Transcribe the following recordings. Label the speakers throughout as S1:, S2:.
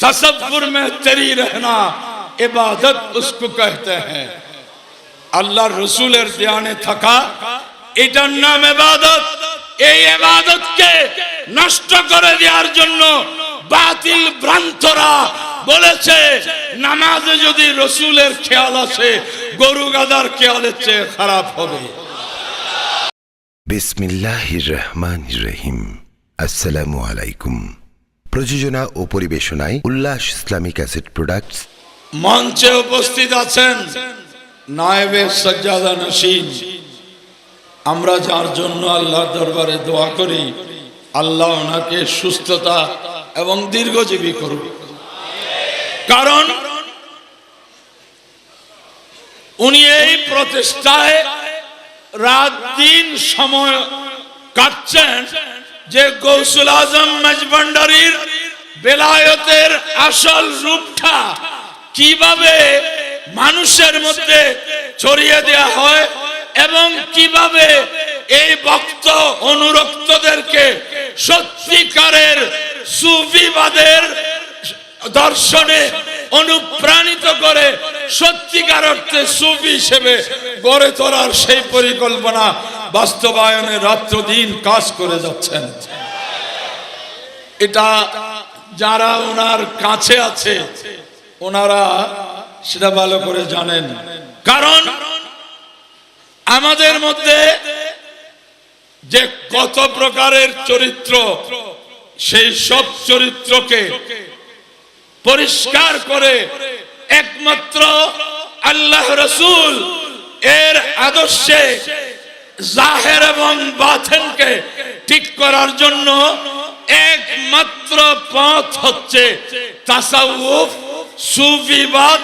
S1: तसव्वुर में तेरी रहना इबादत उसको कहते हैं। আল্লাহর রাসূলের ধ্যানে থাকা এটার নাম ইবাদত। এই ইবাদতকে নষ্ট করে দেওয়ার জন্য বাতিল ভ্রান্তরা বলেছে নামাজে যদি রাসূলের খেয়াল আসে গরু গাদার খেয়ালের চেয়ে খারাপ হবে।
S2: বিসমিল্লাহির রহমানির রহিম। আসসালামু আলাইকুম। প্রযোজনা ও পরিবেশনায় উল্লাস ইসলামিক অ্যাসেট প্রোডাক্টস।
S1: মঞ্চে উপস্থিত আছেন নায়েবে সাজ্জাদা নশীন। আমরা যার জন্য আল্লাহর দরবারে দোয়া করি আল্লাহ ওনাকে সুস্থতা এবং দীর্ঘজীবী করুন। কারণ উনি এই প্রচেষ্টায় রাত দিন সময় কাটছেন যে গৌসুল আজম মজভান্ডারীর বেলায়েতের আসল রূপটা কিভাবে মানুষের মধ্যে ছড়িয়ে দেওয়া হয় এবং কিভাবে এই ভক্ত অনুরক্তদেরকে সত্যিকারের সুফিবাদের দর্শনে অনুপ্রাণিত করে সত্যিকার অর্থে সুফি হিসেবে গড়ে তোলার সেই পরিকল্পনা বাস্তবায়নে রাত্র দিন কাজ করে যাচ্ছেন। এটা যারা ওনার কাছে আছে ওনারা সেটা ভালো করে জানেন। কারণ আমাদের মধ্যে যে কত প্রকারের চরিত্র সেই সব চরিত্রকে পরিষ্কার করে একমাত্র আল্লাহ রাসূল এর আদর্শে জাহের এবং বাতিনকে ঠিক করার জন্য একমাত্র পথ হচ্ছে তাসাউফ সুফিবাদ।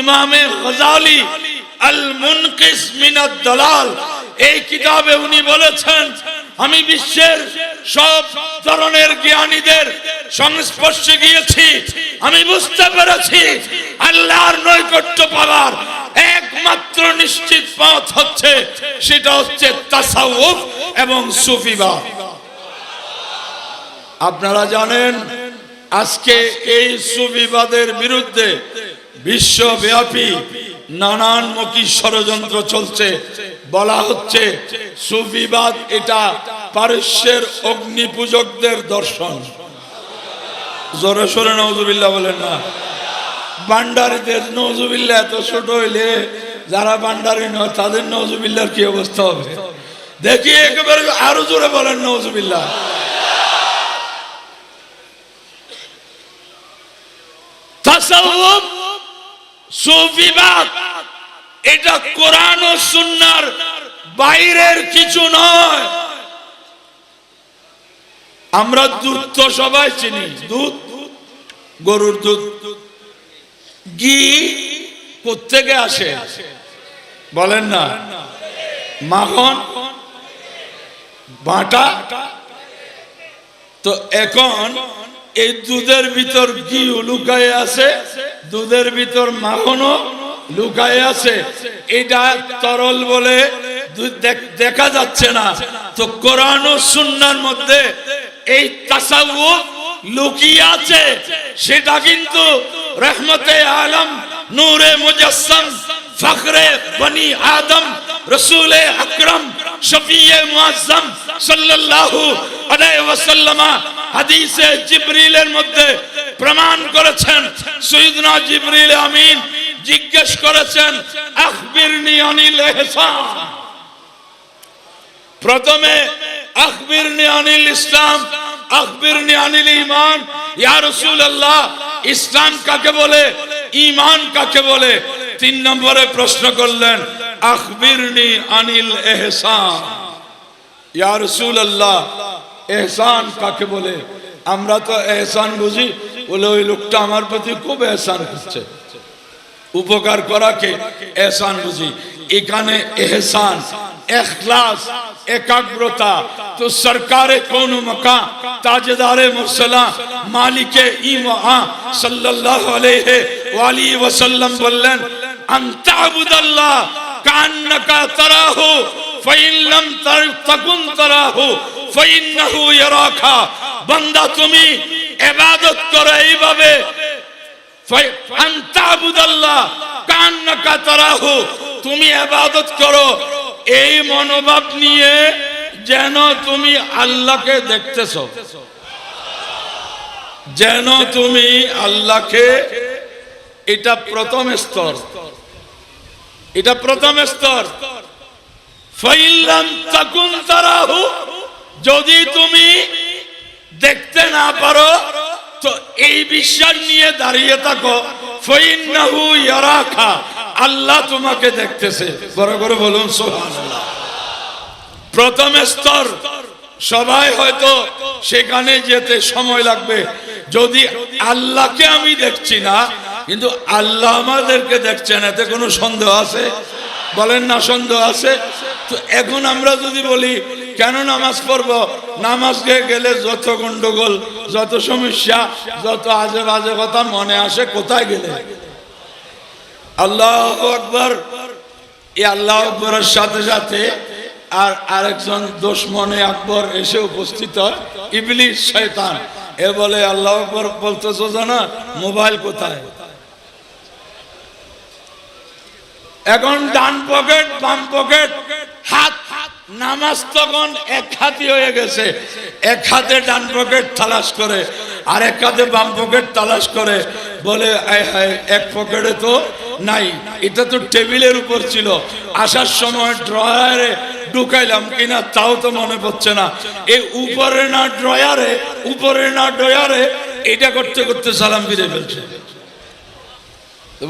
S1: ইমামে গজালি আল মুনকিস মিনাদ দালাল এই কিতাবে উনি বলেছেন আমি বিশ্বের সব ধরনের জ্ঞানীদের সংস্পর্শে গিয়েছি, আমি বুঝতে পেরেছি আল্লাহর নৈকট্য পাওয়ার একমাত্র নিশ্চিত পথ হচ্ছে সেটা হচ্ছে তাসাউফ এবং সুফিবাদ। আপনারা জানেন আজকে এই সুফিবাদের বিরুদ্ধে বিশ্বব্যাপী নানানমুখী ষড়যন্ত্র চলছে। বলা হচ্ছে সুফিবাদ এটা পারস্যের অগ্নি পূজকদের দর্শন। জোরে সোরে নাউজুবিল্লাহ বলেন না। ভান্ডারীদের নাউজুবিল্লাহ এত ছোট হইলে যারা ভান্ডারী নয় তাদের নাউজুবিল্লাহর কি অবস্থা হবে দেখি একেবারে আরো জোরে বলেন নাউজুবিল্লাহ। তাসাউফ সুফিবাদ এটা কোরআন ও সুন্নাহর বাইরের কিছু নয়। আমরা দুধ তো সবাই চিনি, দুধ গরুর দুধ। ঘি কোত্থেকে আসে বলেন না? মাখন বাটা। তো এখন এই দুধের ভিতর ঘি লুকায়ে আছে, দুধের ভিতর মাখনও লুকায়ে আছে। এটা তরল বলে দেখা যাচ্ছে না। তো কোরআন ও সুন্নাহর মধ্যে এই তাসাউফ লুকিয়ে আছে। সেটা কিন্তু রহমতে আলম নূরে মুজাসসাম ফখরে বনি আদম রসুলে আকরম শফিয়ে মুআজ্জম সাল্লাল্লাহু আলাইহি ওয়াসাল্লাম হাদিসে জিবরিলের মধ্যে প্রমাণ করেছেন। সাইয়্যিদনা জিবরিল আমিন জিজ্ঞেস করেছেন আখবিরনি আনিল ইহসান। প্রথমে আখবিরনি আনিল ইসলাম, আখবিরনি আনিল ঈমান। ইয়া রাসূলুল্লাহ ইসলাম কাকে বলে, ঈমান কাকে বলে? 3 নম্বরে প্রশ্ন করলেন আখবিরনি আনিল ইহসান। ইয়া রাসূলুল্লাহ ইহসান কাকে বলে? আমরা তো ইহসান বুঝি বলে ওই লোকটা আমার প্রতি খুব ইহসান করছে, উপকার করাকে ইহসান বুঝি। এখানে ইহসান ইখলাস একাগ্রতা। তো সরকারে কোন মকা তাজদারে মুরসালা মালিকে ঈমান সাল্লাল্লাহু আলাইহি ওয়া আলিহি ওয়াসাল্লাম বললেন আনতাবুদাল্লাহ কান্নাকা তারাহু ফাইন লাম তাকুন তারাহু ফাইন্নাহু ইয়ারাকা। বান্দা তুমি ইবাদত করো এইভাবে আনতাবুদাল্লাহ কান্নাকা তারাহু, তুমি ইবাদত করো এই মনোভাব নিয়ে যেন তুমি আল্লাহকে দেখতেছো, যেন তুমি আল্লাহকে। এটা প্রথম স্তর, এটা প্রথম স্তর। ফাইল্লাম তাকুন তারাহু, যদি তুমি দেখতে না পারো তো এই বিশ্বাস নিয়ে দাঁড়িয়ে থাকো, ফাইন্নাহু ইয়ারাকা, আল্লাহ তোমাকে দেখতেছে। বড় করে বলুন সুবহানাল্লাহ। প্রথম স্তর, সবাই হয়তো সেখানে যেতে সময় লাগবে। যদি আল্লাহকে আমি দেখছি না কিন্তু আল্লাহ আমাদেরকে দেখছেন, এতে কোনো সন্দেহ আছে? বলেন না সন্দেহ আছে? তো এখন আমরা যদি বলি কেন নামাজ পড়বো, নামাজে গেলে যত গন্ডগোল, যত সমস্যা, যত আজে বাজে কথা মনে আসে, কোথায় গেলে? আল্লাহু আকবার। এই আল্লাহু আকবরের সাথে সাথে আর আরেকজন দুশমনে আকবর এসে উপস্থিত হয়, ইবলিস শয়তান। এ বলে আল্লাহু আকবার বলতেছো জানা, মোবাইল কোথায়? এখন ডান পকেট বাম পকেট হাত, নামাজ তখন এক হাতি হয়ে গেছে। এক হাতে ডান পকেট তালাশ করে আর এক হাতে বাম পকেট তালাশ করে, বলে আয় হায় এক পকেটে তো নাই, এটা তো টেবিলের উপর ছিল, আসার সময় ড্রয়ারে ঢুকাইলাম কিনা তাও তো মনে পড়ছে না, এই উপরে না ড্রয়ারে, উপরে না ড্রয়ারে, এটা করতে করতে সালাম ফিরে ফেলছে।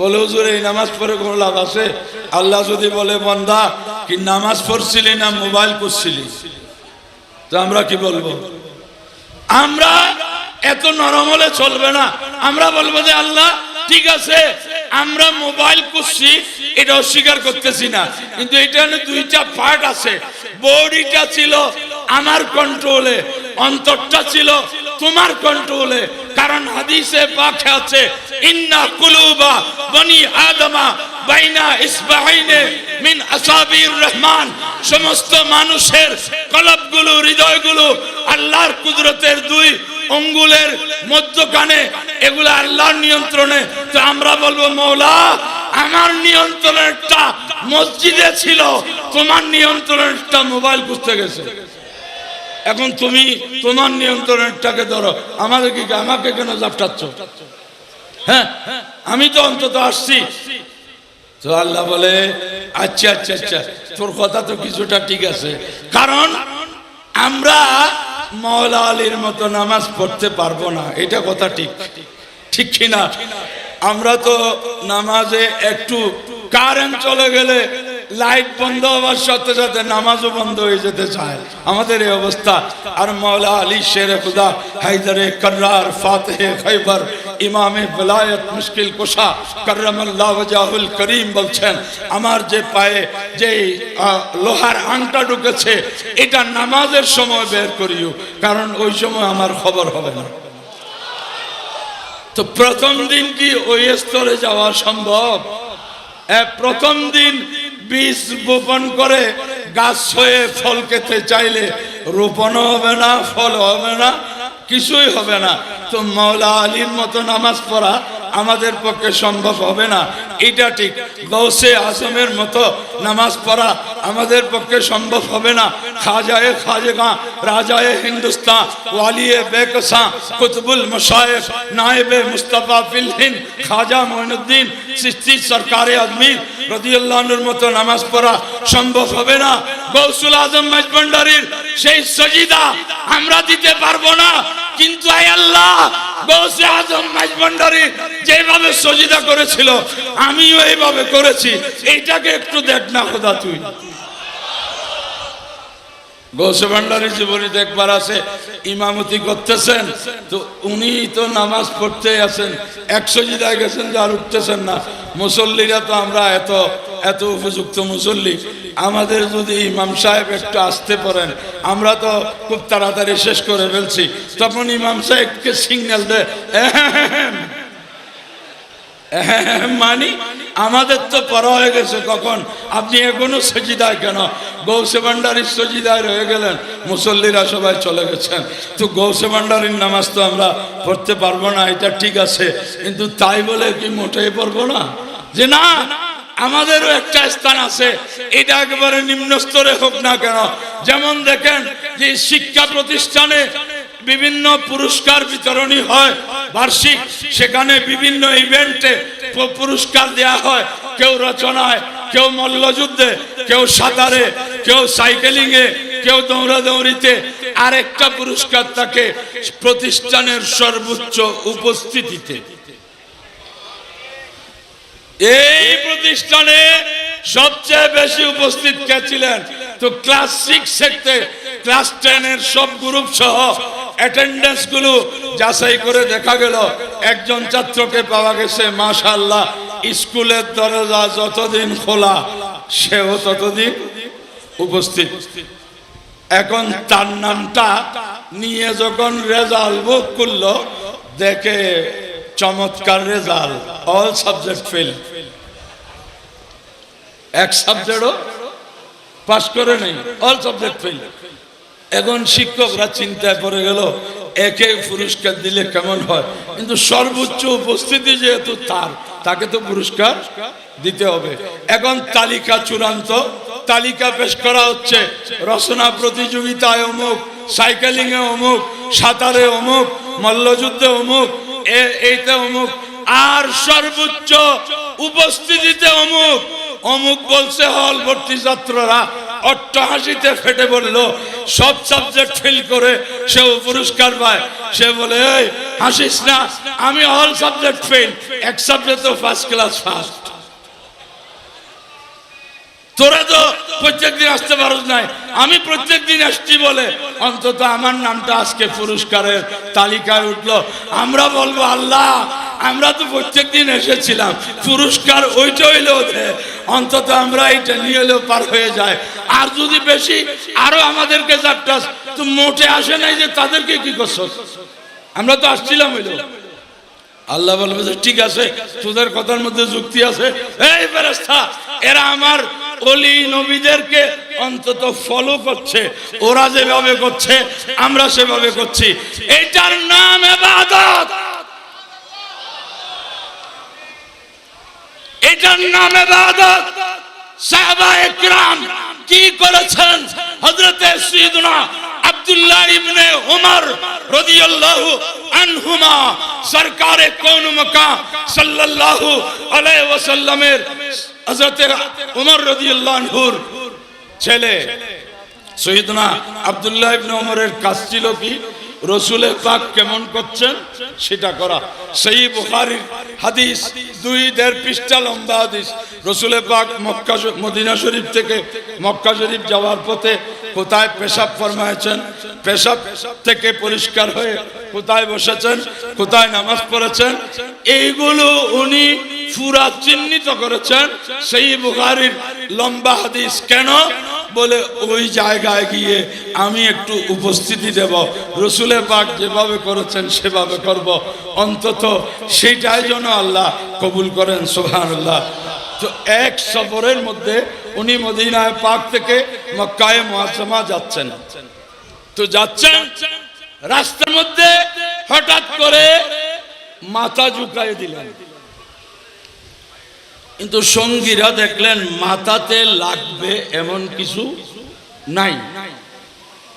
S1: বলে হুজুর এই নামাজ পড়ে কোনো লাভ আছে? আল্লাহ যদি বলে বান্দা কি নামাজ পড়ছিলি না মোবাইল করছিলি, তো আমরা কি বলবো? আমরা এত নরম হলে চলবে না। আমরা বলবো যে আল্লাহ ঠিক আছে, আমরা মোবাইল করছি এটা অস্বীকার করতেছি না, কিন্তু এটা দুইটা পার্ট আছে। বডিটা ছিল আমার কন্ট্রোলে, অন্তরটা ছিল তোমার কন্ট্রোলে। কারণ হাদিসে পাকে আছে, ইন্না কুলুবা বনি আদমা বাইনা ইসবাইনে মিন আসাবির রহমান, সমস্ত মানুষের কলবগুলো, হৃদয়গুলো আল্লাহর কুদরতের দুই আঙ্গুলের মধ্যখানে, এগুলো আল্লাহর নিয়ন্ত্রণে। তো আমরা বলবো মওলা আমার নিয়ন্ত্রণেরটা মসজিদে ছিল, তোমার নিয়ন্ত্রণেরটা মোবাইল খুঁজতে গেছে। এখন তুমি তোমার নিয়ন্ত্রণেরটাকে ধরো, আমাদের কি, আমাকে কেন জাপটাচ্ছ? হ্যাঁ, আমি তো অন্তত আসছি। তো আল্লাহ বলে আচ্ছা আচ্ছা আচ্ছা, তোর কথা তো কিছুটা ঠিক আছে, কারণ আমরা মাওলা আলীর মতো নামাজ পড়তে পারবো না, এটা কথা ঠিক, ঠিক কিনা? আমরা তো নামাজে একটু কারেন্ট চলে গেলে, লাইট বন্ধ হওয়ার সাথে সাথে নামাজও বন্ধ হয়ে যেতে চায়, আমাদের এই অবস্থা। আর মাওলা আলী শেরে খুদা, হায়দারে কর্রার, ফাতেহে খৈবর, ইমামে বেলায়েত, মুশকিল কুশা কররামাল্লাহু ওয়াজহুল করিম বলছেন, আমার যে পায়ে যে লোহার আংটা ঢুকেছে এটা নামাজের সময় বের করিও, কারণ ওই সময় আমার খবর হবে না। তো প্রথম দিন কি ওই স্তরে যাওয়া সম্ভব? প্রথম দিন বীজ বপন করে গাছ হয়ে ফল খেতে চাইলে রোপণও হবে না, ফল হবে না, কিছুই হবে না। তো মাওলা আলীর মতো নামাজ পড়া আমাদের পক্ষে সম্ভব হবে না, এটা ঠিক। গৌসে আজমের মতো নামাজ পড়া আমাদের পক্ষে সম্ভব হবে না। খাজায়ে খাজগা, রাজায়ে হিন্দুস্তান, ওয়ালিয়ে বেকসা, কুতুবুল মশায়েখ, নায়েবে মুস্তাফা ফিল হিন্দ, খাজা মঈনুদ্দিন চিশতি সরকারে আজমির রাদিয়াল্লাহু আনহুর মতো নামাজ পড়া সম্ভব হবে না। গৌসুল আজম মাইজভান্ডারীর সেই সজিদা আমরা দিতে পারবো না, কিন্তু আয় আল্লাহ গৌসে আজম মাইজভান্ডারী যেভাবে সজিদা করেছিল আমিও এইভাবে করেছি, এইটাকে একটু দেখ না খোদা তুই। গৌসে ভান্ডারীর জীবনীতে একবার আছে, ইমামতি করতেছেন, তো উনি তো নামাজ পড়তে আছেন, এক সজিদায় গেছেন যে আর উঠতেছেন না। মুসল্লিরা তো আমরা এত এত উপযুক্ত মুসল্লি, আমাদের যদি ইমাম সাহেব একটু আসতে পারেন, আমরা তো খুব তাড়াতাড়ি শেষ করে ফেলছি, তখন ইমাম সাহেবকে সিগন্যাল দেয়, মানি আমাদের তো পড়া হয়ে গেছে কখন, আপনি এখনো সজিদায় কেন? গৌসে ভান্ডারীর সজিদায় রয়ে গেলেন, মুসল্লিরা সবাই চলে গেছেন। তো গৌসে ভান্ডারীর নামাজ তো আমরা পড়তে পারবো না, এটা ঠিক আছে, কিন্তু তাই বলে কি মোটেই পড়বো না? যে না, আমাদেরও একটা স্থান আছে, এটা একেবারে নিম্ন স্তরে হোক না কেন। যেমন দেখেন যে শিক্ষা প্রতিষ্ঠানে বিভিন্ন পুরস্কার বিতরণী হয় বার্ষিক, সেখানে বিভিন্ন ইভেন্টে পুরস্কার দেয়া হয়, কেউ রচনায়, কেউ মল্লযুদ্ধে, কেউ সাঁতারে, কেউ সাইকেলিং এ, কেউ দৌড়াদৌড়িতে। আরেকটা পুরস্কার থাকে প্রতিষ্ঠানের সর্বোচ্চ উপস্থিতিতে। এই প্রতিষ্ঠানে সবচেয়ে বেশি উপস্থিত কে ছিলেন? তো ক্লাস 6 থেকে ক্লাস 10 এর সব গ্রুপ সহ অ্যাটেন্ডেন্স গুলো যাচাই করে দেখা গেল একজন ছাত্রকে পাওয়া গেছে মাশাআল্লাহ স্কুলের দরজা যতদিন খোলা সেও ততদিন উপস্থিত। এখন তার নামটা নিয়ে যখন রেজাল্ট বুক করলো, দেখে চমৎকার রেজাল্ট, অল সাবজেক্ট ফেল, এক সাবজেক্টও পাস করে নেই, অল সাবজেক্ট ফেল। এখন শিক্ষকরা চিন্তায় পড়ে গেল একে পুরস্কার দিলে কেমন হয়, কিন্তু সর্বোচ্চ উপস্থিতি যেহেতু তাকে তো পুরস্কার দিতে হবে। এখন তালিকা চূড়ান্ত, তালিকা পেশ করা হচ্ছে, রচনা প্রতিযোগিতায় অমুক, সাইকেলিং এ অমুক, সাঁতারে অমুক, মল্লযুদ্ধে অমুক, এইতে অমুক, আর সর্বোচ্চ উপস্থিতিতে অমুক। অমুক বলছে হল ভর্তি ছাত্ররা অট্টহাসিতে ফেটে পড়ল, সব সাবজেক্ট ফেল করে সেও পুরস্কার পায়। সে বলে এই হাসিস না, আমি অল সাবজেক্ট ফেল, এক সাবজেক্ট তো ফার্স্ট ক্লাস ফার্স্ট। তোরা তো প্রত্যেকদিন আসতে পারস নাই, আমি প্রত্যেকদিন আসছি বলে অন্তত আমার নামটা আজকে পুরস্কারের তালিকায় উঠলো। আমরা বলবো আল্লাহ, আমরা তো প্রত্যেকদিন এসেছিলাম, পুরস্কার ওইটা হইলেও অন্তত আমরা এইটা নিয়ে এলেও পার হয়ে যায়। আর যদি বেশি আরো আমাদেরকে চাপটাস, তো মোটে আসে নাই যে তাদেরকে কি করছো, আমরা তো আসছিলাম হইলো। আল্লাহ বলবে যে ঠিক আছে, তোদের কথার মধ্যে যুক্তি আছে, এই ফেরেশতা এরা আমার ওলি নবীদেরকে অন্তত ফলো করছে, ওরা যেভাবে করছে আমরা সেভাবে করছি, এটার নাম ইবাদত, এটার নাম ইবাদত। সাহাবায়ে কিরাম কি করেছেন? হযরতে সাইয়্যিদুনা আব্দুল্লাহ ইবনে উমর রাদিয়াল্লাহু আনহুমা সরকারে কোন মক্কা সাল্লাল্লাহু আলাইহি ওয়াসাল্লামের হযরতে উমর রাদিয়াল্লাহু আনহুর ছেলে সাইয়্যিদুনা আব্দুল্লাহ ইবনে উমরের কাজ ছিল কি? রসুলের পাক কেমন করছেন সেটা করা। সহিহ বুখারীর হাদিস 2.5 পৃষ্ঠা লম্বা হাদিস। রসুলের পাক মক্কা মদিনা শরীফ থেকে মক্কা শরীফ যাওয়ার পথে কোথায় পেশাব ফরমায়েছেন, পেশাব থেকে পরিষ্কার হয়ে কোথায় বসেছেন, কোথায় নামাজ পড়েছেন, এইগুলো উনি পুরা চিহ্নিত করেছেন। সহিহ বুখারীর লম্বা হাদিস। কেন? বলে ওই জায়গায় গিয়ে আমি একটু উপস্থিতি দেব, রসুলের পাক যেভাবে করেছেন সেভাবে করব, অন্তত সেইটাই যেন আল্লাহ কবুল করেন। সুবহানাল্লাহ। তো এক সফরের মধ্যে উনি মদিনায় পাক থেকে মক্কায়ে মুআজ্জামা যাচ্ছেন। তো যাচ্ছেন, রাস্তার মধ্যে হঠাৎ করে মাথা ঝুঁকায় দিলেন, কিন্তু সঙ্গীরা দেখলেন মাথাতে লাগবে এমন কিছু নাই।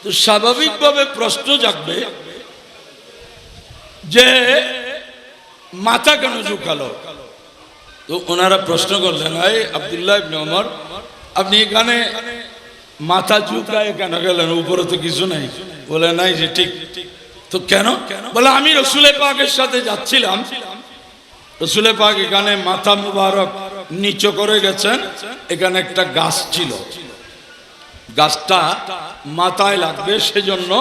S1: তো স্বাভাবিকভাবে প্রশ্ন জাগবে যে মাথা কেন ঝুঁকালো? তো ওনারা প্রশ্ন করলেন, এই আব্দুল্লাহ ইবনে উমর, আপনি এখানে মাথা ঝুঁকায় কেন গেলেন? উপরে তো কিছু নাই। বলে নাই যে ঠিক। তো কেন? বলে আমি রসুলের পাকের সাথে যাচ্ছিলাম, রসুলের পাক এখানে মাথা মুবারক নিচু করে গেছেন, এখানে একটা গাছ ছিল, গাছটা মাথায় লাগবে সেজন্য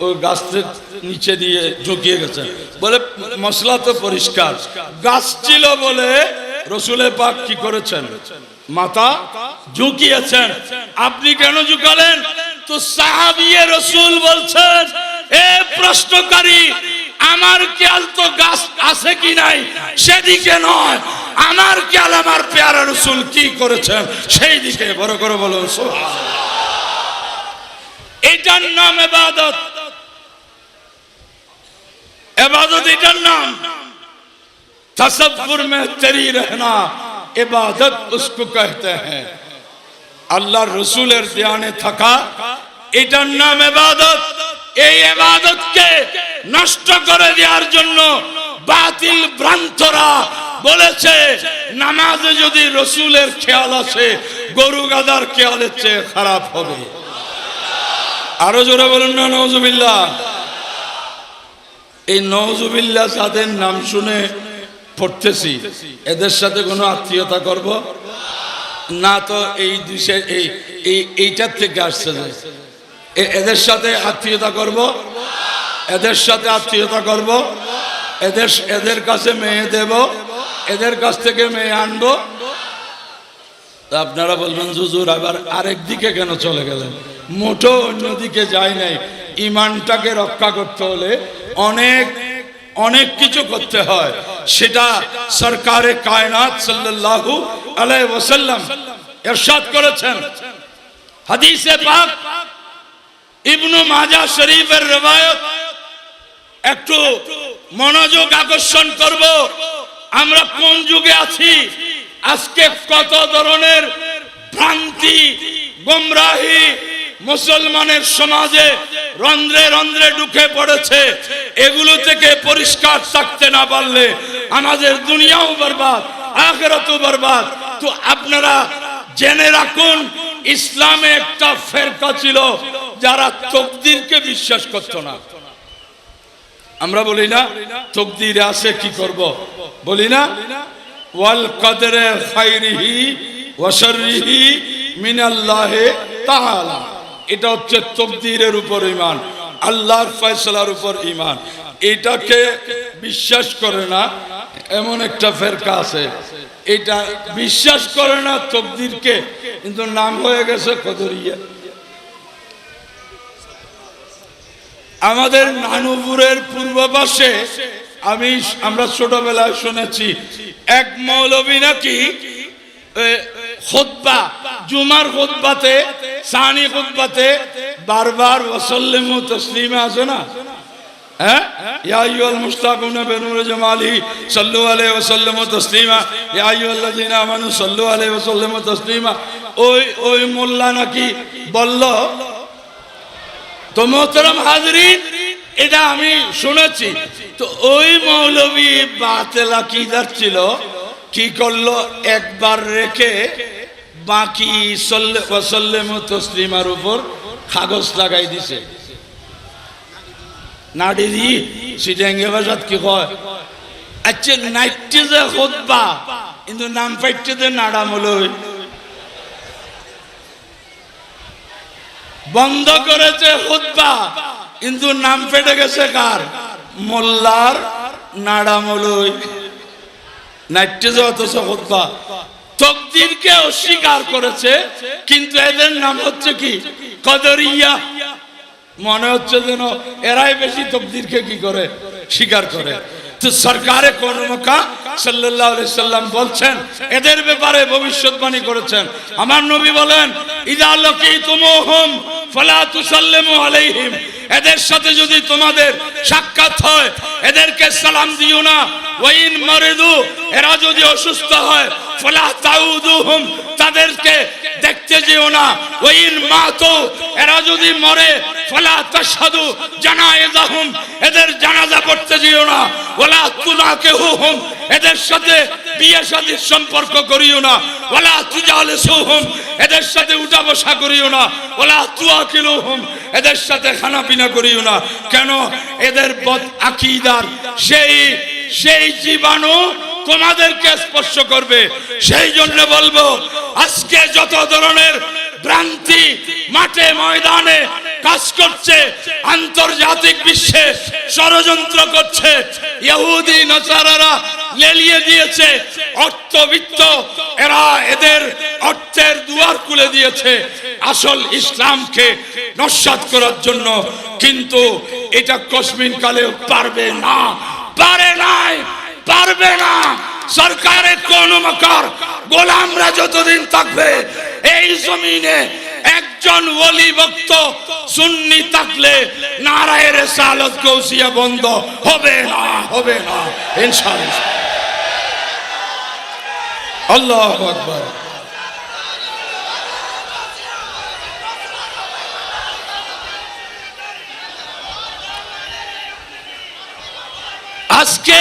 S1: ওই গাছের নিচে দিয়ে ঝুঁকিয়ে গেছেন। বলে মশলা তো পরিষ্কার, গাছ ছিল বলে রসুলের পাক কি করেছেন? মাথা ঝুঁকিয়েছেন। আপনি কেন ঝুঁকালেন? তো সাহাবিয়ে রসুল বলছেন, এ প্রশ্নকারী, আমার খেয়াল তো গাছ আছে কি নাই সেদিকে নয়, আমার খেয়াল আমার পেয়ারা রসুল কি করেছেন সেই দিকে। বড় করে বলুন সুবহানাল্লাহ। এটার নাম ইবাদত। इबादत इधर नाम तसव्वुर में तेरी रहना इबादत उसको कहते हैं। अल्लाह रसूलेर ध्याने थका इधर नाम इबादत। এই ইবাদতকে নষ্ট করে দেওয়ার জন্য বাতিল ভ্রান্তরা বলেছে নামাজে যদি রসুলের খেয়াল আসে গরু গাদার খেয়ালের চেয়ে খারাপ হবে। আরো জোরে বলুন না নাউজুবিল্লাহ। এই নওজুবিল্লাহ যাদের নাম শুনে পড়তেছি এদের সাথে কোনো আত্মীয়তা করব না, তো এই দেশে এইটার থেকে আসছে যে এদের সাথে আত্মীয়তা করব, এদের সাথে আত্মীয়তা করব, এদের কাছে মেয়ে দেব, এদের কাছ থেকে মেয়ে আনবো। আপনারা বলবেন হুজুর আবার আরেক দিকে কেন চলে গেলেন? মোটো অন্যদিকে যায় নাই। ইমানটাকে রক্ষা করতে হলে অনেক অনেক কিছু করতে হয়। সেটা সরকারে কায়নাত সাল্লাল্লাহু আলাইহি ওয়াসাল্লাম ইরশাদ করেছেন। হাদিসে পাক ইবনে মাজাহ শরীফের রওয়ায়াত। একটু মনোযোগ আকর্ষণ করব, আমরা কোন যুগে আছি। আজকে কত ধরনের ভ্রান্তি গোমরাহি মুসলমানের সমাজে রন্ধ্রে রন্ধ্রে ঢুকে পড়েছে। এগুলো থেকে পরিষ্কার থাকতে না পারলে আমাদের দুনিয়াও বরবাদ, আখিরাতও বরবাদ। তো আপনারা জেনে রাখুন, ইসলামে একটা ফেরকা ছিল যারা তকদিরকে বিশ্বাস করত না। আমরা বলি না তকদিরে আছে কি করব, বলি না ওয়াল কদরে খাইরিহি ওয়া শাররিহি মিনাল্লাহি তাআলা। এটা হচ্ছে তকদিরের উপর ঈমান, আল্লাহর ফয়সালার উপর ঈমান। এটাকে বিশ্বাস করে না এমন একটা ফেরকা আছে, এটা বিশ্বাস করে না তকদিরকে, কিন্তু নাম হয়ে গেছে কদরিয়া। আমাদের নানুপুরের পূর্ব পাশে আমরা ছোটবেলায় শুনেছি এক মৌলবী নাকি খুতবা, জুমার খুতবাতে, সানি খুতবাতে বারবার ওয়াসাল্লিমু তাসলিমা আছে না, হ্যাঁ, ইয়া আইয়ুহাল মুশতাকুনা বিনুরি জামালি সাল্লু আলাইহি ওয়াসাল্লিমু তাসলিমা, ইয়া আইয়ুহাল্লাযিনা আমানু সাল্লু আলাইহি ওয়াসাল্লিমু তাসলিমা। ওই মোল্লা নাকি বলল। তো মোহতারাম হাজরিন, এটা আমি শুনেছি। তো ওই মৌলবী বাতিল আকীদার ছিল, কি করলো একবার রেখে বাকি সাল্লাল্লাহু তাসলিমার উপর কাগজ লাগাই দিছে। নাডিরি সিটাঙ্গে ভাষাত কি কয়, আচ্ছা নাইটে যে খুতবা কিন্তু নাম পাইতে যে নাড়ামলই বন্ধ করেছে খুতবা, কিন্তু নাম ফেটে গেছে কার? মোল্লার নাড়ামলই। নাইটে যে অথচ খুতবা তকদিরকে অস্বীকার করেছে, কিন্তু এদের নাম হচ্ছে কি? কদরিয়া। মনে হচ্ছে যেন এরাই বেশি তকদিরকে কি করে? স্বীকার করে। তো সরকারে কোন মক্কা সাল্লাল্লাহু আলাইহি সাল্লাম বলছেন, এদের ব্যাপারে ভবিষ্যৎবাণী করেছেন। আমার নবী বলেন, ইযা লাকিতুমুহুম ফালা তুসাল্লিমু আলাইহিম। এদের সাথে যদি তোমাদের সাক্ষাৎ হয় এদেরকে সালাম দিও না। ওয়াইন মারিদু, এরা যদি অসুস্থ হয় ফালা তাউদুহুম, তাদেরকে দেখতে যেও না। ওয়াইন মাতু, এরা যদি মরে ফালা তাশহাদু জানাইজাহুম, এদের জানাজা পড়তে যেও না। ওয়ালা তুনাকিহুহুম, এদের সাথে বিয়ে শাদীর সম্পর্ক করিও না। ওয়ালা তুজালিসুহুম, এদের সাথে উঠা বসা করিও না। ওয়ালা তুআকিলুহুম, এদের সাথে খানা পিনা করিও না। কেন? এদের বদ আকীদার সেই জীবাণু তোমাদেরকে স্পর্শ করবে। সেই জন্য বলবো, আজকে যত ধরনের ভ্রান্তি মাঠে ময়দানে কাজ করছে, আন্তর্জাতিক বিশ্বে ষড়যন্ত্র করছে, ইহুদি নাসারারা লেলিয়ে দিয়েছে অর্থবিত্ত, এরা এদের অর্থের দুয়ার খুলে দিয়েছে আসল ইসলামকে নস্যাৎ করার জন্য। কিন্তু এটা কসমিন কালেও পারবে না, পারবে না। সরকারের কোন মকার গোলামরা যতদিন থাকবে এই জমিনে, একজন একজন ওলি ভক্ত সুন্নি থাকলে নারায়ে রিসালাত গৌসিয়া বন্ধ হবে না, হবে না ইনশাআল্লাহ। আল্লাহু আকবার। আজকে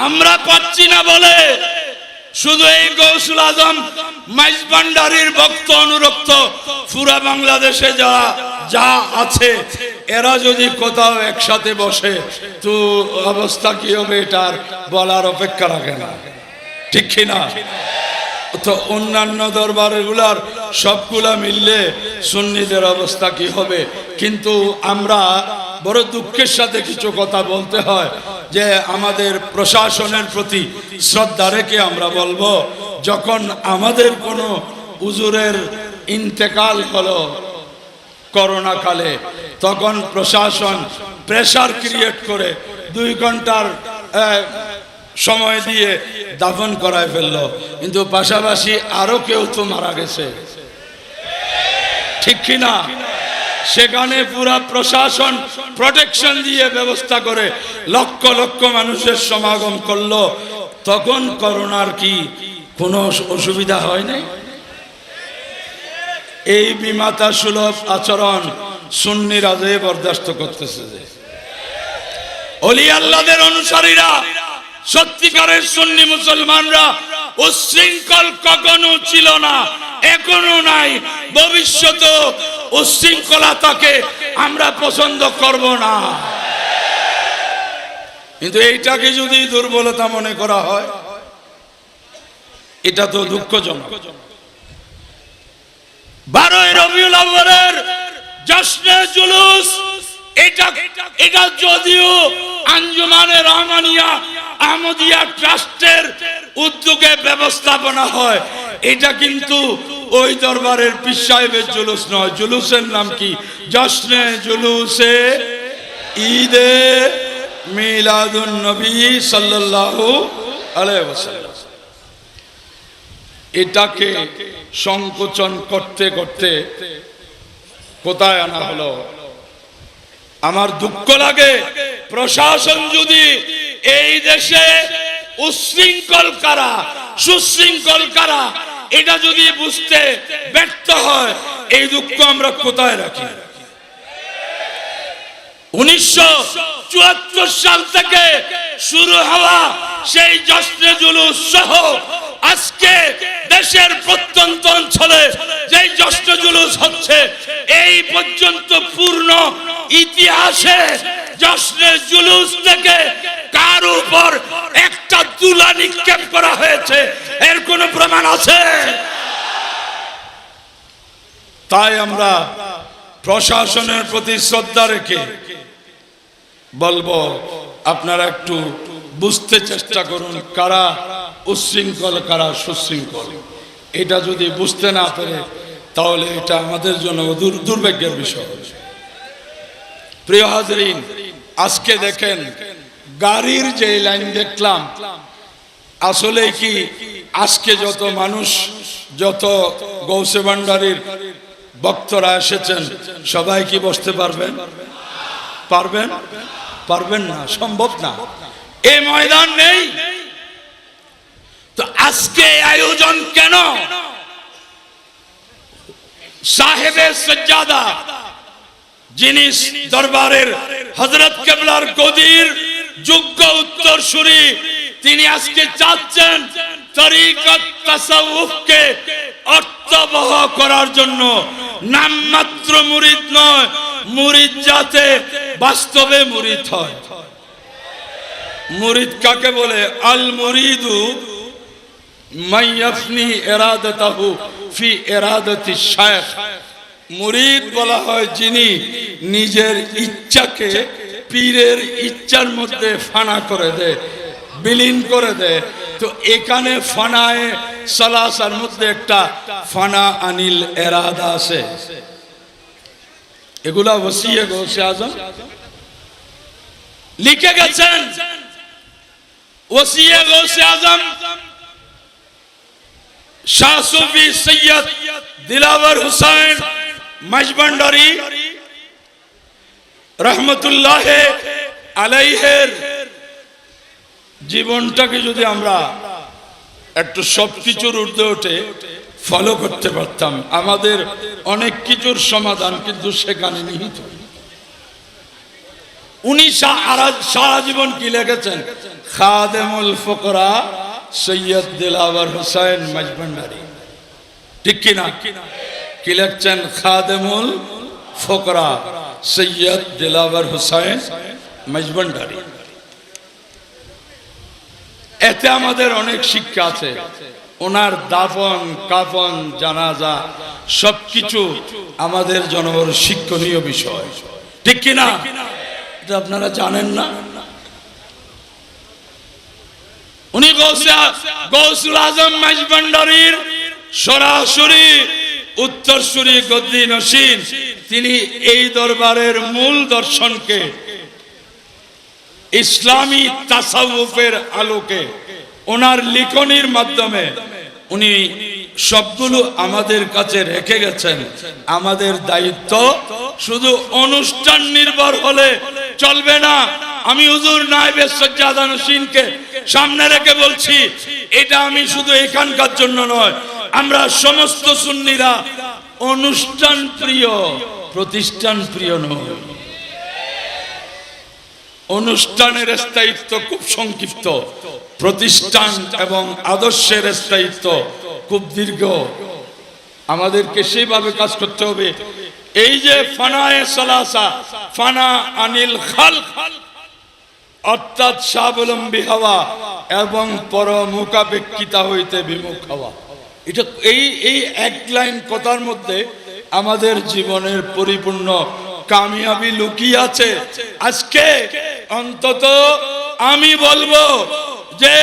S1: আমরা পাচ্ছি না বলে শুধু এই গৌসুল আজম মাইজভান্ডারীর ভক্ত অনুরক্ত পুরা বাংলাদেশে যা আছে এরা যদি কোথাও একসাথে বসে তো অবস্থা কি হবে এটার বলার অপেক্ষা রাখে না, ঠিক কিনা? তো অন্যান্য দরবারগুলার সবগুলা মিললে সুন্নিদের অবস্থা কি হবে? কিন্তু আমরা বড় দুঃখের সাথে কিছু কথা বলতে হয় যে আমাদের প্রশাসনের প্রতি শ্রদ্ধা রেখে আমরা বলবো, যখন আমাদের কোনো হুজুরের ইন্তেকাল হলো করোনা কালে, তখন প্রশাসন প্রেসার ক্রিয়েট করে 2 ঘন্টার সময় দিয়ে দাফন করায় ফেললো, কিন্তু পাশাপাশি আরো কেউ তো মারা গেছে, ঠিক কিনা? সেখানে পুরা প্রশাসন প্রোটেকশন দিয়ে ব্যবস্থা করে লক্ষ লক্ষ মানুষের সমাগম করলো, তখন করোনার কি কোনো অসুবিধা হয় নাই? এই বিমাতা সুলভ আচরণ সুন্নি রাজে বরদাস্ত করতেছে। যে ওলি আল্লাহদের অনুসারীরা, সত্যিকারের সুন্নি মুসলমানরা উচ্ছৃঙ্খল কখনো ছিল না, এখনো নাই, ভবিষ্যতে উচ্ছৃঙ্খলতাকে আমরা পছন্দ করব না। কিন্তু এইটাকে যদি দুর্বলতা মনে করা হয়, এটা তো দুঃখজনক। 12 রবিউল আউয়ালের জশ্নে জুলুস, এটা যদিও আঞ্জুমানে রহমানিয়া আহমদিয়া ট্রাস্টের উদ্যোগে ব্যবস্থাপনা হয়, এটা কিন্তু ওই দরবারের পীর সাহেবের জুলুস নয়। জুলুসের নাম কি? জশ্নে জুলুসে ঈদে মিলাদুন নবী সাল্লাল্লাহু আলাইহি ওয়াসাল্লাম। এটাকে সংকোচন করতে করতে কোথায় আনা হলো? আমার দুঃখ লাগে, প্রশাসন যদি এই দেশে উচ্ছৃঙ্খল কারা সুশৃঙ্খল কারা এটা যদি বুঝতে ব্যর্থ হয়, এই দুঃখ আমরা কোথায় রাখি? 1974 সাল থেকে শুরু হওয়া সেই জশ্নে জুলুস সহ আজকে দেশের প্রত্যন্ত অঞ্চলে যেই জশ্নে জুলুস হচ্ছে, এই পর্যন্ত পূর্ণ ইতিহাসে জশ্নে জুলুস থেকে কার উপর একটা তুলা নিক্ষেপ করা হয়েছে এর কোনো প্রমাণ আছে? তাই আমরা প্রশাসনের প্রতি শ্রদ্ধা রেখে বলবো, আপনারা একটু বুঝতে চেষ্টা করুন কারা উচ্ছৃঙ্খল কারা সুশৃঙ্খল। এটা যদি বুঝতে না পারে তাহলে এটা আমাদের জন্য দুর্ভাগ্যের বিষয়। প্রিয় হাজরিন, আজকে দেখেন গাড়ির যে লাইন দেখলাম, আসলে কি আজকে যত মানুষ, যত গৌসে ভান্ডারীর ভক্তরা এসেছেন, সবাই কি বসতে পারবেন? পারবেন? পারবেন না, সম্ভব না, এই ময়দান নেই। তো আজকে আয়োজন কেন? সাহেবে সজ্জাদা, যিনি দরবারের হযরত কেবলার গদির যোগ্য উত্তরসূরি, তিনি আজকে চাচ্ছেন তরিকত তাসাউফকে অর্থবহ করার জন্য। নামমাত্র মুরিদ নয়, মুরিদ যাতে বাস্তবে মুরিদ হয়। মুরিদ কাকে বলে? আল মুরিদু মাইয়াফনি ইরাদাতাহু ফি ইরাদাতি শায়খ। মুরিদ বলা হয় যিনি নিজের ইচ্ছাকে পীরের ইচ্ছার মধ্যে ফানা করে দেয়, বিলীন করে দেয়। তো এখানে ফানায়ে সালাসার মধ্যে একটা ফানা আনিল ইরাদা আছে। এগুলা ওসিয়ে গৌসে আজম লিখে গেছেন। ওসিয়ে গৌসে আজম শাহ সুফি সৈয়দ দিলাওয়ার হুসাইন মাঝভান্ডারী রহমতুল্লাহ আলাইহের জীবনটাকে যদি আমরা একটু সবকিছুর ঊর্ধ্বে উঠে ফলো করতে পারতাম, আমাদের অনেক কিছুর সমাধান কিন্তু সেখানে নিহিত। উনি সারা জীবন কি লিখেছেন? খাদেমুল ফুকরা সৈয়দ দিলাওয়ার হোসেন মাঝভান্ডারী, ঠিক কিনা? কি লিখছেন? খাদেমুল ফুকরা সৈয়দ দিলাওয়ার হোসেন মাঝভান্ডারী। এতে আমাদের অনেক শিক্ষা আছে। ওনার দাফন কাফন জানাজা সবকিছু আমাদের জন্য শিক্ষণীয় বিষয়, ঠিক কিনা? এটা আপনারা জানেন না? উনি গৌসুল আজম মাঝভান্ডারীর সরাসরি উত্তরসূরি গদ্দি নসীন। তিনি এই দরবারের মূল দর্শনকে ইসলামী তাসাউফের আলোকে ওনার লিখনির মাধ্যমে উনি সবগুলো আমাদের কাছে রেখে গেছেন। আমাদের দায়িত্ব শুধু অনুষ্ঠান নির্ভর হলে চলবে না। আমি হুজুর নায়েবে সজ্জাদা নসীনকে সামনে রেখে বলছি, এটা আমি শুধু এখানকার জন্য নয়, আমরা সমস্ত সুন্নিরা অনুষ্ঠান প্রিয়, প্রতিষ্ঠান প্রিয় নয়। অনুষ্ঠানের স্থায়িত্ব খুব সংক্ষিপ্ত, প্রতিষ্ঠান এবং আদর্শের স্থায়িত্ব খুব দীর্ঘ। আমাদেরকে সেইভাবে কাজ করতে হবে। এই যে ফানায়ে সালাসা, ফানা আনিল খালক, অর্থাৎ স্বাবলম্বী হওয়া এবং পরমুখাপেক্ষিতা হইতে বিমুখ হওয়া, এটা এই এক লাইন কথার মধ্যে আমাদের জীবনের পরিপূর্ণ কামিয়াবি লুকিয়ে আছে। আজকে অন্তত আমি বলবো যে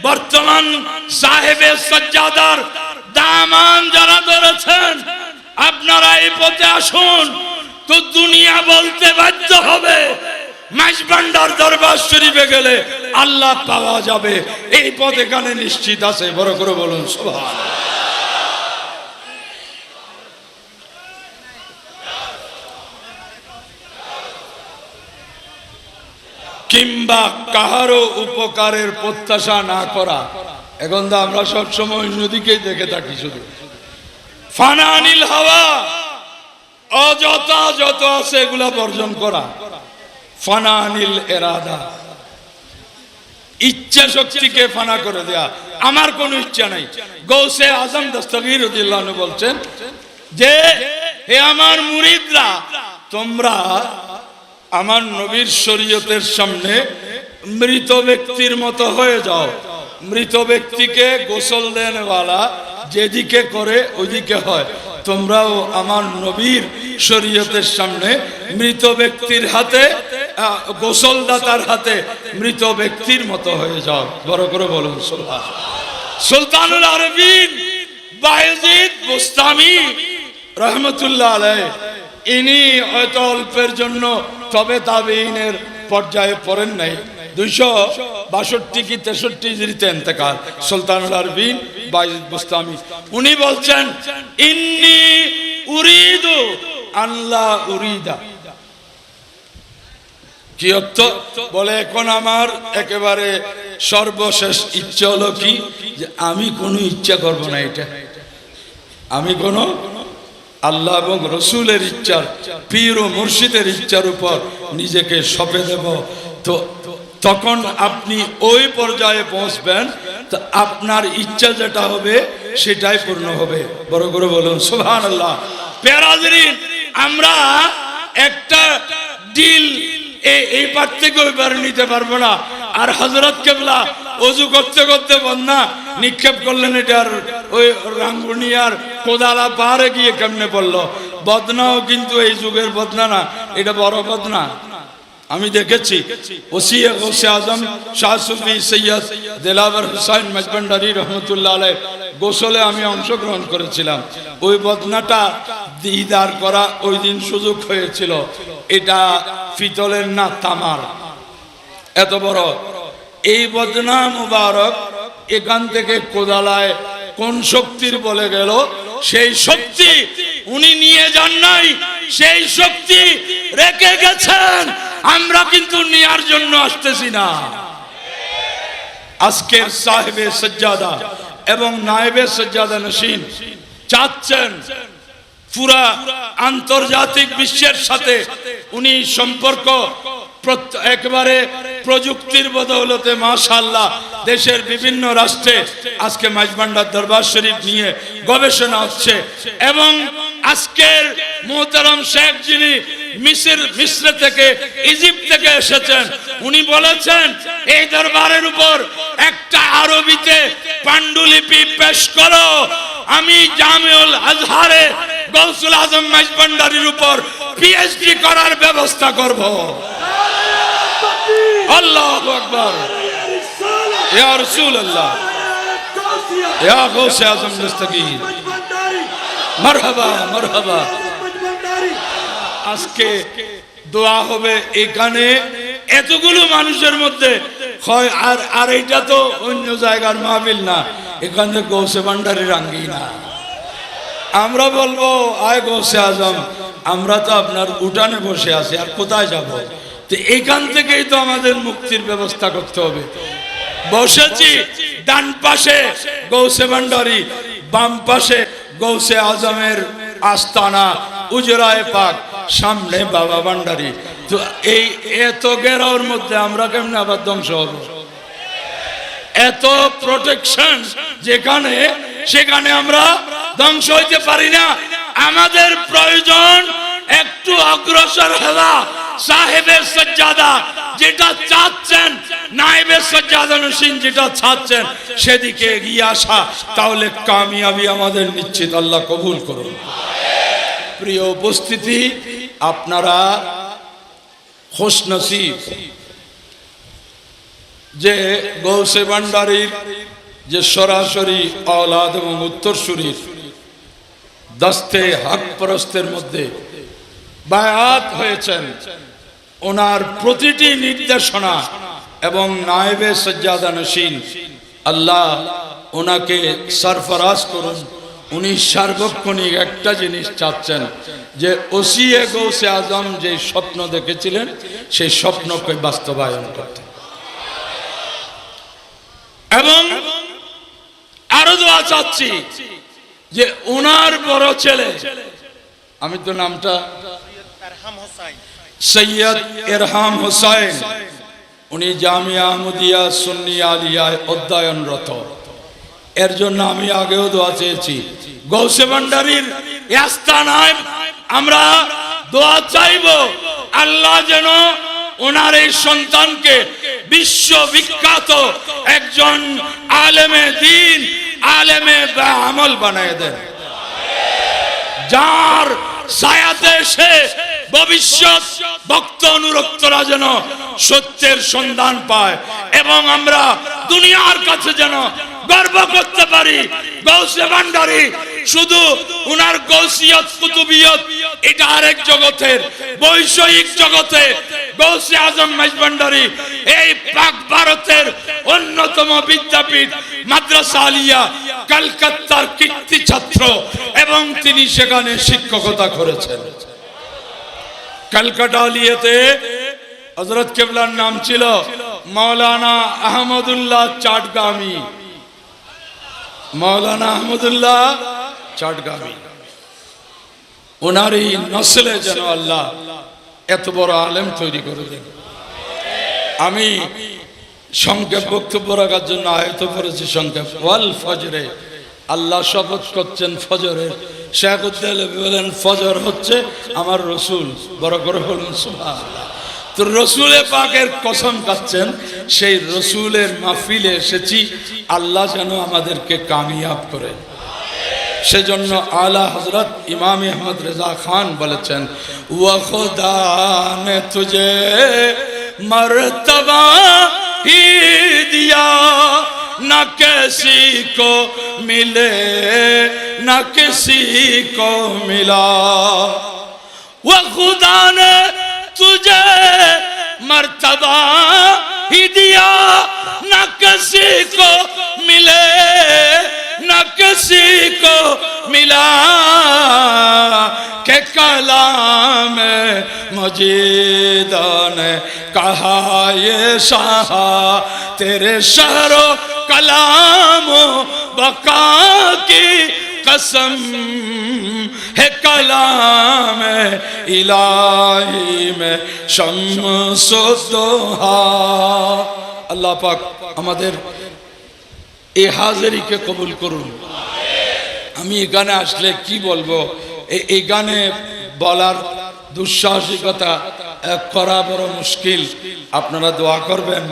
S1: বর্তমান সাহেবে সজ্জাদার দামান যারা ধরেছেন, আপনারা এই পথে আসুন, তো দুনিয়া বলতে বাধ্য হবে মাঝভান্ডার দরবার শরীফে গেলে আল্লাহ পাওয়া যাবে। এই পথ এখানে নিশ্চিত আছে। বড় করে বলুন সুবহানাল্লাহ। কিংবা কাহারও উপকারের প্রত্যাশা না করা। এখন তো আমরা সবসময় অন্যদিকেই দেখে থাকি শুধু। ফানা আনিল হাওয়া, অযথা যত আছে এগুলা বর্জন করা। ফানা আনিল এরাদা, ইচ্ছা শক্তিকে ফানা করে দেয়া। আমার কোনো ইচ্ছা নাই। গৌসে আজম দস্তগীর রাদিয়াল্লাহু আনহু বলছেন যে, হে আমার মুরিদরা, তোমরা আমার নবীর শরীয়তের সামনে মৃত ব্যক্তির মতো হয়ে যাও। মৃত ব্যক্তিকে গোসল দেনওয়ালা যেদিকে করে ওইদিকে হয়, তোমরাও আমার নবীর শরীয়তের সামনে মৃত ব্যক্তির হাতে, গোসলদাতার হাতে মৃত ব্যক্তির মতো হয়ে যাও। বড় করে বলুন সুবহানাল্লাহ। সুলতানুল আরবিন বায়েজিদ বুস্তামি রহমতুল্লাহ আলাইহি, ইনি হয়তো অল্পের জন্য তবে তাবেঈনের পর্যায়ে পড়েন নাই। 262 কি 63 হিজরিতে ইন্তেকাল সুলতানুল আরবিন বায়েজিদ বুস্তামি। উনি বলছেন, ইন্নী উরিদু আল্লাহ উরিদা। কি অর্থ? বলে, এখন আমার একেবারে সর্বশেষ ইচ্ছা হলো কি, যে আমি কোনো ইচ্ছা করব না। এটা আমি কোনো আল্লাহ এবং রসুলের ইচ্ছার, পীর ও মুর্শিদের ইচ্ছার উপর নিজেকে সঁপে দেব। তো তখন আপনি ওই পর্যায়ে পৌঁছবেন, তো আপনার ইচ্ছা যেটা হবে সেটাই পূর্ণ হবে। বড় করে বলুন সুবহানাল্লাহ। প্যারা হাজরিন, আমরা একটা ডিল এই পার থেকে ওই পারে নিতে পারবো না। আর হযরত কেবলা ওযু করতে করতে বন্যা নিক্ষেপ করলেন, এটার ওই রাঙ্গুনিয়ার কোদালা পাহাড়ে গিয়ে কেমনে পড়লো। বদনাও কিন্তু এই যুগের বদনা না, এটা বড় বদনা। আমি দেখেছি ওসিয়ে গৌসে আজম শাহ সুফি সৈয়দ দিলাওয়ার হোসেন মাঝভান্ডারী রহমতুল্লাহ আলাইহি গোসলে আমি অংশগ্রহণ করেছিলাম। ওই বদনাটা দিদার করা ওই দিন সুযোগ হয়েছিল। এটা পিতলের না তামার, এত বড় এই বদনা মুবারক। এখান থেকে কোদালায় কোন শক্তির বলে গেল, সেই শক্তি উনি নিয়ে যান নাই, সেই শক্তি রেখে গেছেন। আমরা কিন্তু নেয়ার জন্য আসতেছি না। আজকের সাহেবে সজ্জাদা এবং নায়েবে সজ্জাদা নশীন চাচ্ছেন পুরা আন্তর্জাতিক বিশ্বের সাথে উনি সম্পর্ক একবারে প্রযুক্তির বদৌলতে মাশাআল্লাহ দেশের বিভিন্ন রাষ্ট্রে আজকে মাইজভান্ডার দরবার শরীফ নিয়ে গবেষণা হচ্ছে। এবং আজকের মুহতারাম শেখ যিনি মিস্র থেকে ইজিপ্ট থেকে এসেছেন, উনি বলেছেন এই দরবারের উপর একটা আরবিতে পাণ্ডুলিপি পেশ করো, আমি জামিউল আজহারে গৌসুল আজম মাইজভান্ডারির উপর পিএইচডি করার ব্যবস্থা করব। আল্লাহু আকবার, ইয়া রাসূলুল্লাহ, ইয়া গৌসে আজম দস্তগীর, মারহাবা মারহাবা। আজকে দোয়া হবে এখানে এতগুলো মানুষের মধ্যে, আর এটা তো অন্য জায়গার মাহফিল না, এখানে গৌসে ভান্ডারির আঙ্গিনা। আমরা বলবো আয় গৌসে আজম, আমরা তো আপনার উঠানে বসে আছি, আর কোথায় যাব? তো এখান থেকেই তো আমাদের মুক্তির ব্যবস্থা করতে হবে। বসেছি ডান পাশে গৌসে ভান্ডারি, বাম পাশে গৌসে আজমের আস্তানা উজরায়ে পাক, সামনে বাবা ভান্ডারি। তো এই এত ঘেরাওর মধ্যে আমরা কেমনে আবার ধ্বংস হব? এত প্রোটেকশন যেখানে, সেখানে আমরা ধ্বংস হইতে পারি না। আমাদের প্রয়োজন একটু অগ্রসর হওয়া। সাহেবের সজ্জাদা যেটা চাচ্ছেন, নায়েবে সজ্জাদা নশীন যেটা চাচ্ছেন, সেদিকে এগিয়ে আসা, তাহলে কামিয়াবি আমাদের নিশ্চিত। আল্লাহ কবুল করুন। প্রিয় উপস্থিতি, আপনারা খুশনসিব যে গৌসে ভান্ডারির যে সরাসরি औलाद এবং উত্তরসূরির দস্তে হক পরস্তের মধ্যে বায়াত হয়েছেন। ওনার প্রতিটি নির্দেশনা এবং নায়েবে সজ্জাদা নশীন, আল্লাহ ওনাকে সরফরাজ করুন। উনি সার্বক্ষণিক একটা জিনিস চাচ্ছেন যে ওসিয়ে গৌসে আজম যে স্বপ্ন দেখেছিলেন, সেই স্বপ্নকে বাস্তবায়ন করতে। এবং আরো দোয়া চাচ্ছি যে ওনার বড় ছেলে, আমি তো নামটা সৈয়দ এরহাম হোসাইন, উনি জামিয়া আহমদিয়া সুন্নি আলিয়ায় অধ্যয়নরত। এর জন্য আমি আগেও দোয়া চেয়েছি। গৌসে ভান্ডারির আস্তানায় আমরা দোয়া চাইব, আল্লাহ যেন ওনার এই সন্তানকে বিশ্ববিখ্যাত একজন আলেমে দ্বীন, আলেমে আমল বানায় দেন, যার ছায়াতে সে ভবিষ্যৎ ভক্ত অনুরক্তরা যেন সত্যের সন্ধান পায়, এবং আমরা দুনিয়ার কাছে যেন গর্ব করতে পারি গৌসে ভান্ডারি শুধু উনার গৌসিয়ত কুতুবিয়ত এটা আরেক জগতের, বৈষয়িক জগতে গৌসে আজম মাইজভান্ডারি এই পাক ভারতের অন্যতম বিদ্যাপীঠ মাদ্রাসা আলিয়া কলকাতার কীর্তি ছাত্র, এবং তিনি সেখানে শিক্ষকতা করেছেন। কলকাতা আলিয়াতে হযরত কেবলার নাম ছিল মাওলানা আহমদুল্লাহ চাটগামি। মাওলানা আহমদুল্লাহ চাটগামি, ওনার এই নসলে যেন আল্লাহ এত বড় আলেম তৈরি করে দেন। আমি সংক্ষেপ বক্তব্য রাখার জন্য আয়ত করেছি সংক্ষেপ। ওয়াল ফজরে, আল্লাহ শপথ করছেন ফজরের। শেখ উদ্দিন বলেন ফজর হচ্ছে আমার রসুল, বড় করে বলুন সুবহানাল্লাহ। তো রসুলে পাকের কসম খাচ্ছেন, সেই রসুলের মাহফিলে এসেছি, আল্লাহ যেন আমাদেরকে কামিয়াব করে। সেজন্য আলা হযরত ইমাম আহমদ রেজা খান বলেছেন, ওয়া খুদা নে তুঝে মর্তবা হি দিয়া, না কিসি কো মিলে না কিসি কো মিলা। ওয়া খুদা নে तुझे मर्तबा ही दिया, न किसी को मिले न किसी को मिला के कलाम मजीदा ने कहा ये शाह तेरे शहरो कलामो बका की कसम है कलाम इलाही में शम्सो दोहा। अल्लाह पाक আমাদের এই হাজিরিকে কবুল করুন। আমি এই গানে আসলে কি বলবো, এই গানে বলার দুঃসাহসিকতা করা বড় মুশকিল। আপনারা দোয়া করবেন।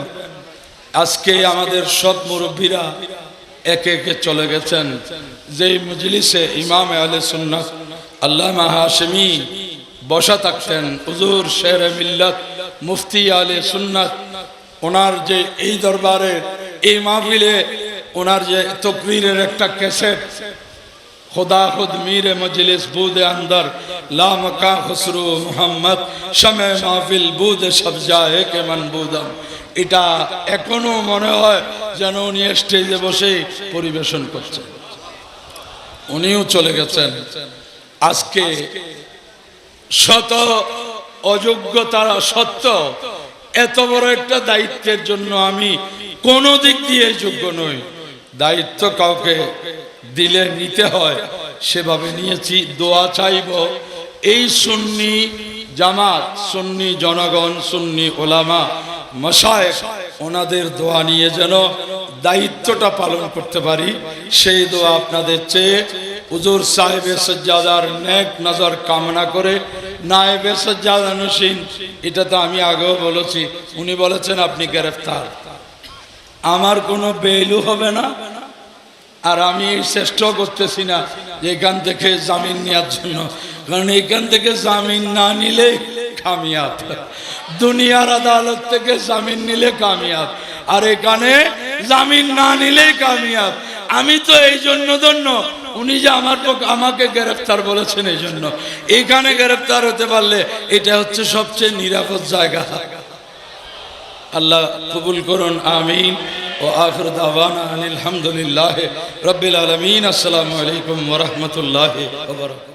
S1: আজকে আমাদের সব মুরব্বীরা একে একে চলে গেছেন। যেই মজলিসে ইমাম আহলে সুন্নাত আল্লামা হাশিমি বসা থাকতেন, হুজুর শেরে মিল্লাত মুফতি আহলে সুন্নাত, ওনার যে এই দরবারে এই মাহফিলে ওনার যে তকরীরের একটা ক্যাসেট खुदा खुद मीर मजलिस बूद अंदर लामका खुसरू मोहम्मद शमे महफिल बूद सब जाए के मन बुदम, এটা এখনো মনে হয় যেন উনি স্টেজে বসে পরিবেশন করছেন। উনিও চলে গেছেন। আজকে শত অযোগ্যতার সত্ত্বেও এত বড় একটা দায়িত্বের জন্য আমি কোনো দিক দিয়ে যোগ্য নই। দায়িত্ব কাউকে দিলে নিতে হয়, সেভাবে নিয়েছি। দোয়া চাইব এই সুন্নি জামাত, সুন্নি জনগণ, সুন্নি ওলামা মাশায়েখ, ওনাদের দোয়া নিয়ে যেন দায়িত্বটা পালন করতে পারি, সেই দোয়া আপনাদের চেয়ে হুজুর সাহেবে সজ্জাদার নেক নজর কামনা করে নায়েবে সজ্জাদা নশীন, এটা তো আমি আগেও বলেছি, উনি বলেছেন আপনি গ্রেফতার, আমার কোনো বেইলু হবে না। আর আমি চেষ্টা করতেছি না যে এখান থেকে জামিন নেওয়ার জন্য, কারণ এখান থেকে জামিন না নিলে কামিয়াব, দুনিয়ার আদালত থেকে জামিন নিলে কামিয়াব, আর এখানে জামিন না নিলেই কামিয়াব। আমি তো এই জন্য ধন্য উনি যে আমাকে গ্রেফতার বলেছেন, এই জন্য এইখানে গ্রেফতার হতে পারলে এটা হচ্ছে সবচেয়ে নিরাপদ জায়গা। আল্লাহ কবুল করুন, আমিন। ও আখির দাওয়ানা আলহামদুলিল্লাহ রাব্বিল আলামিন। আসসালামু আলাইকুম ওয়া রাহমাতুল্লাহি ওয়া বারাকাতুহু।